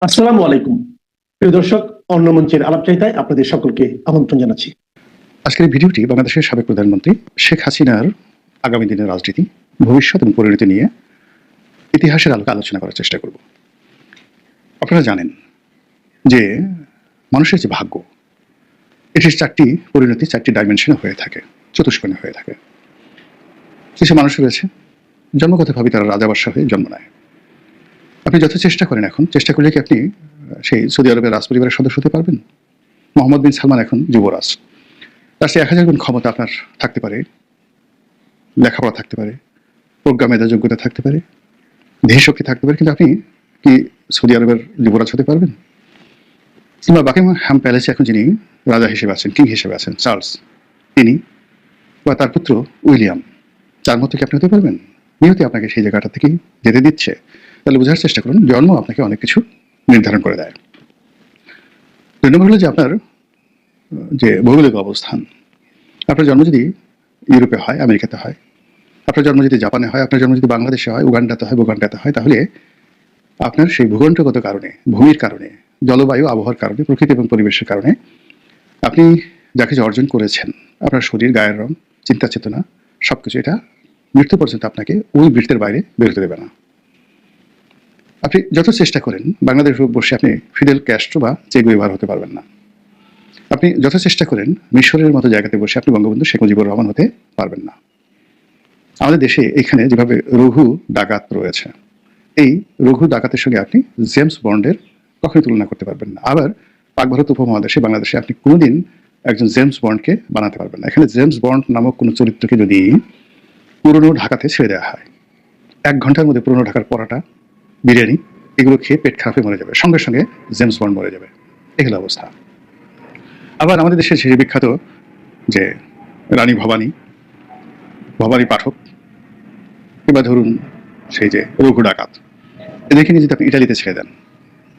আসসালামু আলাইকুম। প্রিয় দর্শক, অন্য মঞ্চের আলাপচারিতায় আপনাদের সকলকে আমন্ত্রণ জানাচ্ছি। আজকের এই ভিডিওটি বাংলাদেশের সাবেক প্রধানমন্ত্রী শেখ হাসিনার আগামী দিনের রাজনীতি, ভবিষ্যৎ এবং পরিণতি নিয়ে ইতিহাসের আলোকে আলোচনা করার চেষ্টা করব। আপনারা জানেন যে মানুষের যে ভাগ্য, এটির চারটি পরিণতি চারটি ডাইমেনশনে হয়ে থাকে, চতুষ্কোণে হয়ে থাকে। কিছু মানুষ রয়েছে জন্মগতভাবে তারা রাজাবাদশাহ হয়ে জন্ম নেয়। আপনি যত চেষ্টা করেন, এখন চেষ্টা করলে কি আপনি সেই সৌদি আরবের রাজপরিবারের সদস্য হতে পারবেন? মোহাম্মদ বিন সালমান এখন যুবরাজ, তার সে 1000 গুণ ক্ষমতা আপনার থাকতে পারে, লেখাপড়া থাকতে পারে, প্রজ্ঞা মেধা যোগ্যতা থাকতে পারে, ধীশক্তি থাকতে পারে, কিন্তু আপনি কি সৌদি আরবের যুবরাজ হতে পারবেন? কিংবা বাকিংহাম প্যালেসে এখন যিনি রাজা হিসেবে আছেন, কিং হিসেবে আছেন চার্লস, তিনি বা তার পুত্র উইলিয়াম, তার মতো কি আপনি হতে পারবেন? নিয়তি আপনাকে সেই জায়গাটা থেকেই যেতে দিচ্ছে। তাহলে বোঝার চেষ্টা করুন, জন্ম আপনাকে অনেক কিছু নির্ধারণ করে দেয়। 2 নম্বর হলো যে আপনার যে ভৌগোলিক অবস্থান। আপনার জন্ম যদি ইউরোপে হয়, আমেরিকাতে হয়, আপনার জন্ম যদি জাপানে হয়, আপনার জন্ম যদি বাংলাদেশে হয়, বুগান্ডাতে হয়, তাহলে আপনার সেই ভূখণ্ডগত কারণে, ভূমির কারণে, জলবায়ু আবহাওয়ার কারণে, প্রকৃতি এবং পরিবেশের কারণে আপনি যা কিছু অর্জন করেছেন, আপনার শরীর, গায়ের রং, চিন্তা চেতনা, সবকিছু এটা মৃত্যু পর্যন্ত আপনাকে ওই বৃত্তের বাইরে বেরোতে দেবে না। আপনি যত চেষ্টা করেন বাংলাদেশ বসে আপনি ফিদেল ক্যাস্ট্রো বা চে গুয়েভারা হতে পারবেন না। আপনি যত চেষ্টা করেন মিশরের মতো জায়গাতে বসে আপনি বঙ্গবন্ধু শেখ মুজিবুর রহমান হতে পারবেন না। আমাদের দেশে এখানে যেভাবে রঘু ডাকাত রয়েছে, এই রঘু ডাকাতের সঙ্গে আপনি জেমস বন্ডের কখনোই তুলনা করতে পারবেন না। আবার পাক ভারত উপমহাদেশে, বাংলাদেশে আপনি কোনোদিন একজন জেমস বন্ডকে বানাতে পারবেন না। এখানে জেমস বন্ড নামক কোনো চরিত্রকে যদি পুরনো ঢাকাতে ছেড়ে দেওয়া হয়, 1 ঘন্টার মধ্যে পুরনো ঢাকার পরাটা, বিরিয়ানি এগুলো খেয়ে পেট খারাপ হয়ে মরে যাবে, সঙ্গে সঙ্গে জেমস বন্ড মরে যাবে। এই হলো অবস্থা। আবার আমাদের দেশের সেই বিখ্যাত যে রানী ভবানী, ভবানী পাঠক, কিংবা ধরুন সেই যে রঘু ডাকাত, এদেরকে নিয়ে যদি আপনি ইটালিতে ছেড়ে দেন,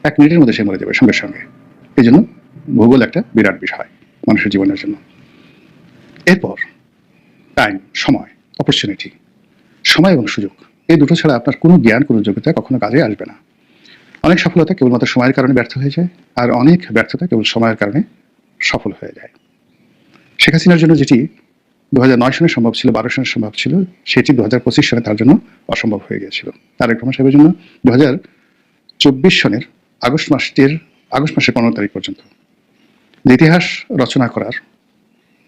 1 মিনিটের মধ্যে সে মরে যাবে সঙ্গে সঙ্গে। এই জন্য ভূগোল একটা বিরাট বিষয় মানুষের জীবনের জন্য। এরপর টাইম, সময়, অপরচুনিটি, সময় এবং সুযোগ, এই দুটো ছাড়া আপনার কোনো জ্ঞান, কোনো যোগ্যতা কখনো কাজে আসবে না। অনেক সফলতা কেবলমাত্র সময়ের কারণে ব্যর্থ হয়ে যায়, আর অনেক ব্যর্থতা কেবল সময়ের কারণে সফল হয়ে যায়। শেখ হাসিনার জন্য যেটি 2009 সনে সম্ভব ছিল, 12 সনে সম্ভব ছিল, সেটি 2025 সনে তার জন্য অসম্ভব হয়ে গিয়েছিল। তারেক রহমান সাহেবের জন্য 2024 সনের আগস্ট মাসের 15 তারিখ পর্যন্ত যে ইতিহাস রচনা করার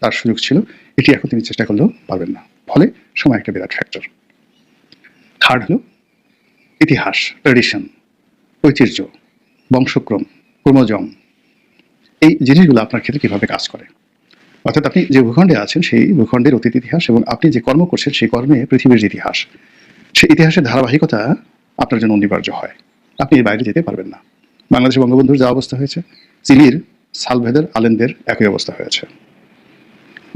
তার সুযোগ ছিল, এটি এখন তিনি চেষ্টা করলেও পারবেন না। ফলে সময় একটা বিরাট ফ্যাক্টর। থার্ড হলো ইতিহাস, ট্র্যাডিশন, ঐতিহ্য, বংশক্রম, ক্রোমোজম, এই জিনিসগুলো আপনার ক্ষেত্রে কিভাবে কাজ করে। অর্থাৎ আপনি যে ভূখণ্ডে আছেন সেই ভূখণ্ডের অতীত ইতিহাস, এবং আপনি যে কর্ম করছেন সেই কর্মে পৃথিবীর ইতিহাস, সেই ইতিহাসের ধারাবাহিকতা আপনার জন্য অনিবার্য হয়। আপনি এর বাইরে যেতে পারবেন না। বাংলাদেশে বঙ্গবন্ধুর যা অবস্থা হয়েছে, চিলির সালভেদর আলেনদের একই অবস্থা হয়েছে।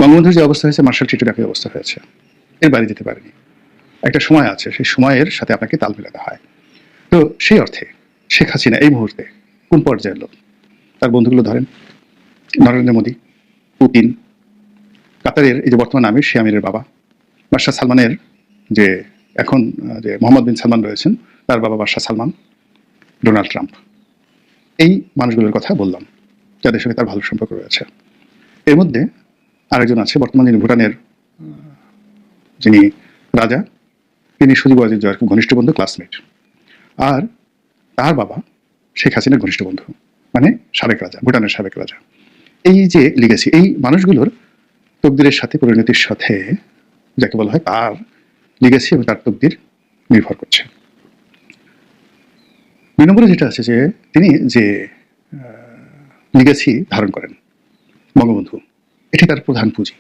বঙ্গবন্ধুর যে অবস্থা হয়েছে, মার্শাল টিটোর একই অবস্থা হয়েছে। এর বাইরে যেতে পারেনি। একটা সময় আছে, সেই সময়ের সাথে আপনাকে তাল মেলাতে হয়। তো সেই অর্থে শেখ হাসিনা এই মুহূর্তে কোন পর্যায়ের লোক? তার বন্ধুগুলো ধরেন, নরেন্দ্র মোদী, পুতিন, কাতারের এই যে বর্তমান আমির, সে আমিরের বাবা, বাদশাহ সালমানের যে এখন যে মোহাম্মদ বিন সালমান রয়েছেন, তার বাবা বাদশাহ সালমান, ডোনাল্ড ট্রাম্প, এই মানুষগুলোর কথা বললাম যাদের সঙ্গে তার ভালো সম্পর্ক রয়েছে। এর মধ্যে আরেকজন আছে, বর্তমান যিনি ভুটানের যিনি রাজা, তিনি সুদীপ আজিজ জয়ের খুব ঘনিষ্ঠ বন্ধু, ক্লাসমেট। আর তার বাবা শেখ হাসিনার ঘনিষ্ঠ বন্ধু, মানে সাবেক রাজা, ভুটানের সাবেক রাজা। এই যে লিগেসি, এই মানুষগুলোর তকদিরের সাথে, পরিণতির সাথে, যাকে বলা হয় তার লিগেসি এবং তার তকদির নির্ভর করছে। 2 নম্বরে যেটা আছে যে তিনি যে লিগেসি ধারণ করেন, বঙ্গবন্ধু, এটি তার প্রধান পুঁজি।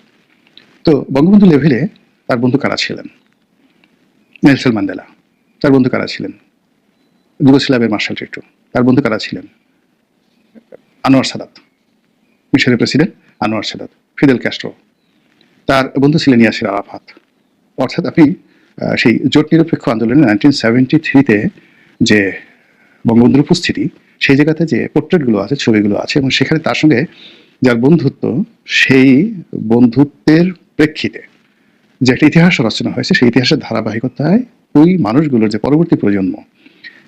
তো বঙ্গবন্ধু লেভেলে তার বন্ধু কারা ছিলেন? Nelson Mandela. তার বন্ধু কারা ছিলেন? যুগোস্লাভিয়ার মার্শাল টিটো। তার বন্ধু কারা ছিলেন? আনোয়ার সাদাত, মিশরের president Anwar Sadat, Fidel Castro. তার বন্ধু ছিলেন ইয়াসির আরাফাত। অর্থাৎ আপনি সেই জোট নিরপেক্ষ আন্দোলনে 1973-তে যে বঙ্গবন্ধুর উপস্থিতি, সেই জায়গাতে যে পোর্ট্রেটগুলো আছে, ছবিগুলো আছে, এবং সেখানে তার সঙ্গে যার বন্ধুত্ব, সেই বন্ধুত্বের প্রেক্ষিতে যে একটা ইতিহাস রচনা হয়েছে, সেই ইতিহাসের ধারাবাহিকতায় ওই মানুষগুলোর যে পরবর্তী প্রজন্ম,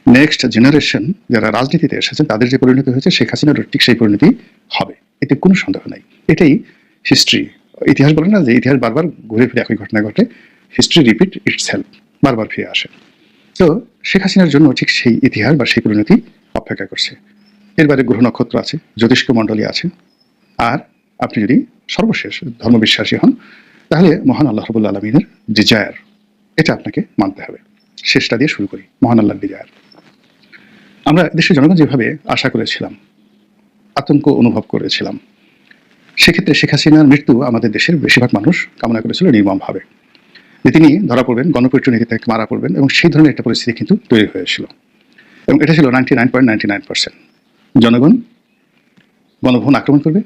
নেক্সট জেনারেশন যারা রাজনীতিতে এসেছেন তাদের যে পরিণতি হয়েছে শেখ হাসিনার ঠিক সেই পরিণতি হবে, এতে কোনো সন্দেহ নাই। এটাই হিস্ট্রি। ইতিহাস বলে না যে ইতিহাস বারবার ঘুরে ফিরে একই ঘটনা ঘটে, হিস্ট্রি রিপিট ইটসেলফ, বারবার ফিরে আসে। তো শেখ হাসিনার জন্য ঠিক সেই ইতিহাস বা সেই পরিণতি অপেক্ষা করছে। এর বাইরে গ্রহ নক্ষত্র আছে, জ্যোতিষ্ক মণ্ডলী আছে, আর আপনি যদি সর্বশেষ ধর্মবিশ্বাসী হন তাহলে মহান আল্লাহ রাব্বুল আলামিনের ডিজায়ার, এটা আপনাকে মানতে হবে। শেষটা দিয়ে শুরু করি, মহান আল্লাহর ডিজায়ার। আমরা দেশের জনগণ যেভাবে আশা করেছিলাম, আতঙ্ক অনুভব করেছিলাম, সেক্ষেত্রে শেখ হাসিনার মৃত্যু আমাদের দেশের বেশিরভাগ মানুষ কামনা করেছিল নির্মমভাবে, যে তিনি ধরা পড়বেন, গণপিটুনিতে তাকে মারা পড়বেন, এবং সেই ধরনের একটা পরিস্থিতি কিন্তু তৈরি হয়েছিল। এবং এটা ছিল 99.99%। জনগণ গণভবন আক্রমণ করবে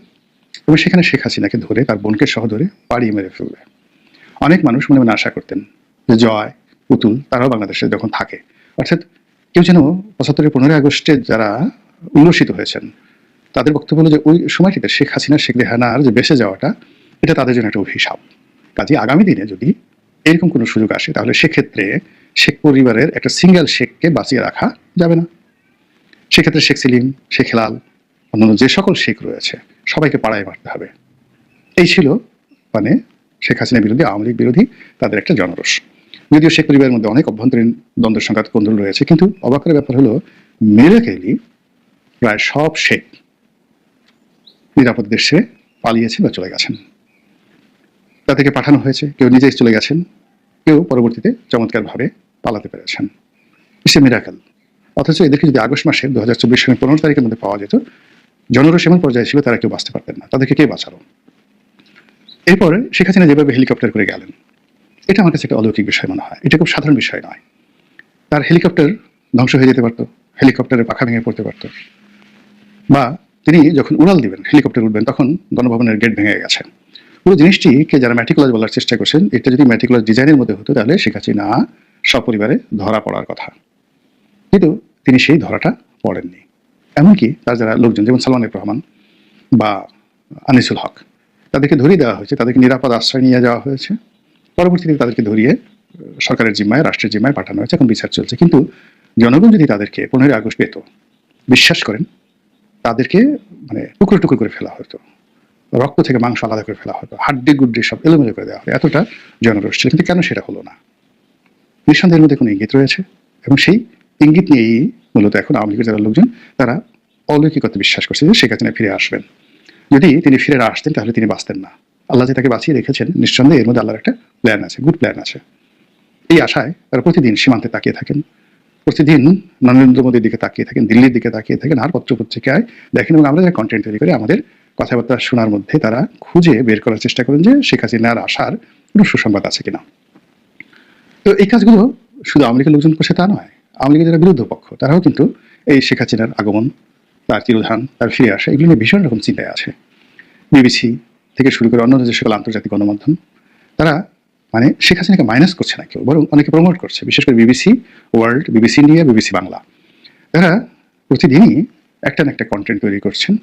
এবং সেখানে শেখ হাসিনাকে ধরে, তার বোনকে সহ ধরে পাড়িয়ে মেরে ফেলবে। অনেক মানুষ মনে মনে আশা করতেন যে জয়, পুতুল তারাও বাংলাদেশে যখন থাকে, অর্থাৎ কেউ যেন 75-এর 15ই আগস্টে যারা উল্লসিত হয়েছেন তাদের বক্তব্য হলো যে ওই সময়টিতে শেখ হাসিনা, শেখ রেহানার যে বেঁচে যাওয়াটা, এটা তাদের জন্য একটা অভিশাপ। কাজে আগামী দিনে যদি এরকম কোনো সুযোগ আসে তাহলে সেক্ষেত্রে শেখ পরিবারের একটা সিঙ্গেল শেখকে বাঁচিয়ে রাখা যাবে না। সেক্ষেত্রে শেখ সেলিম, শেখ হেলাল, অন্যান্য যে সকল শেখ রয়েছে সবাইকে পাড়ায় মারতে হবে। এই ছিল মানে শেখ হাসিনা বিরোধী, আওয়ামী লীগ বিরোধী তাদের একটা জনরোষ। যদিও শেখ পরিবারের মধ্যে অনেক অভ্যন্তরীণ দ্বন্দ্ব সংঘাত কোন্দল রয়েছে, কিন্তু অবাক করার ব্যাপার হলো মিরাকেলি প্রায় সব শেখ নিরাপদ দেশে পালিয়েছেন বা চলে গেছেন। তাদেরকে পাঠানো হয়েছে, কেউ নিজেই চলে গেছেন, কেউ পরবর্তীতে চমৎকারভাবে পালাতে পেরেছেন। It's a miracle. অথচ এদেরকে যদি আগস্ট মাসের 2024 সালের 15 তারিখের মধ্যে পাওয়া যেত, জনরোষ এমন পর্যায়ে ছিল তারা কেউ বাঁচতে পারতেন না, তাদেরকে কে বাঁচালো? এরপরে শেখ হাসিনা যেভাবে হেলিকপ্টার করে গেলেন, এটা আমার কাছে একটা অলৌকিক বিষয় মনে হয়। এটা খুব সাধারণ বিষয় নয়। তার হেলিকপ্টার ধ্বংস হয়ে যেতে পারতো, হেলিকপ্টারের পাখা ভেঙে পড়তে পারতো, বা তিনি যখন উড়াল দিবেন, হেলিকপ্টার উঠবেন, তখন গণভবনের গেট ভেঙে গেছে। পুরো জিনিসটিকে যারা ম্যাটিকুলাস বলার চেষ্টা করছেন, এটা যদি ম্যাটিকুলাস ডিজাইনের মধ্যে হতো তাহলে শেখ হাসিনা সপরিবারে ধরা পড়ার কথা, কিন্তু তিনি সেই ধরাটা পড়েননি। এমনকি তার যারা লোকজন, যেমন সালমান এফ রহমান বা আনিসুল হক, তাদেরকে ধরিয়ে দেওয়া হয়েছে, তাদেরকে নিরাপদ আশ্রয় নিয়ে যাওয়া হয়েছে, পরবর্তীতে তাদেরকে ধরিয়ে সরকারের জিম্মায়, রাষ্ট্রের জিম্মায় পাঠানো হয়েছে, এখন বিচার চলছে। কিন্তু জনগণ যদি তাদেরকে 15 আগস্ট পেত, বিশ্বাস করেন তাদেরকে মানে টুকরো টুকরো করে ফেলা হতো, রক্ত থেকে মাংস আলাদা করে ফেলা হতো, হাড্ডি গুড্ডি সব এলোমেলো করে দেওয়া হতো, এতটা জনরোষ ছিল। কিন্তু কেন সেটা হলো না? নিঃসন্দেহের মধ্যে কোনো ইঙ্গিত রয়েছে, এবং সেই ইঙ্গিত নিয়েই মূলত এখন আওয়ামী লীগের যারা লোকজন তারা অলৌকিকতা বিশ্বাস করছে যে শেখ হাসিনা ফিরে আসবেন। যদি তিনি ফিরে আসতেন তাহলে তিনি বাঁচতেন না। আল্লাহ যে তাকে বাঁচিয়ে রেখেছেন, নিঃসন্দেহে এর মধ্যে আল্লাহর একটা প্ল্যান আছে, গুড প্ল্যান আছে। এই আশায় তারা প্রতিদিন সীমান্তে তাকিয়ে থাকেন, প্রতিদিন নরেন্দ্র মোদীর দিকে তাকিয়ে থাকেন, দিল্লির দিকে তাকিয়ে থাকেন, আর পত্রপত্রিকায় দেখেন, এবং আমরা যারা কন্টেন্ট তৈরি করি আমাদের কথাবার্তা শোনার মধ্যে তারা খুঁজে বের করার চেষ্টা করেন যে শেখ হাসিনার আসার কোনো সুসংবাদ আছে কিনা। তো এই কাজগুলো শুধু আওয়ামী লীগের লোকজন করছে তা নয়, আওয়ামী লীগের যারা বিরুদ্ধ পক্ষ তারাও কিন্তু এই শেখ হাসিনার আগমন, তার তিরোধান, তার ফিরে আসা, এগুলো নিয়ে ভীষণ রকম চিন্তায় আছে। বিবিসি থেকে শুরু করে অন্যান্য যে সকল আন্তর্জাতিক গণমাধ্যম, তারা মানে শেখ হাসিনাকে মাইনাস করছে না কেউ, বরং অনেকে প্রমোট করছে, বিশেষ করে BBC world, BBC India, BBC Bangla. তারা প্রতিদিনই একটা না একটা কন্টেন্ট তৈরি করছেন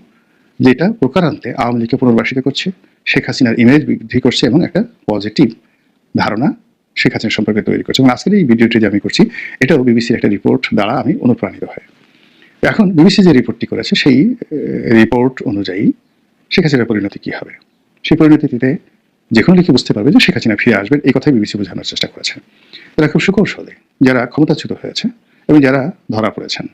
যেটা প্রকারান্তে আওয়ামী লীগকে পুনর্বাসিত করছে, শেখ হাসিনার ইমেজ বৃদ্ধি করছে, এবং একটা পজিটিভ ধারণা শেখ হাসিনা সম্পর্কে তৈরি করছে। এবং আজকের এই ভিডিওটি যে আমি করছি, এটাও বিবিসির একটা রিপোর্ট দ্বারা আমি অনুপ্রাণিত হই। এখন বিবিসি যে রিপোর্টটি করেছে সেই রিপোর্ট অনুযায়ী শেখ হাসিনার পরিণতি কি হবে, সেই পরিণতিতে যে কোনো লিখে বুঝতে পারবে যে শেখ হাসিনা ফিরে আসবেন, এই কথাই বিবিসি বোঝানোর চেষ্টা করেছে। তারা খুব সুকৌশলে যারা ক্ষমতাচ্যুত হয়েছে এবং যারা ধরা পড়েছেন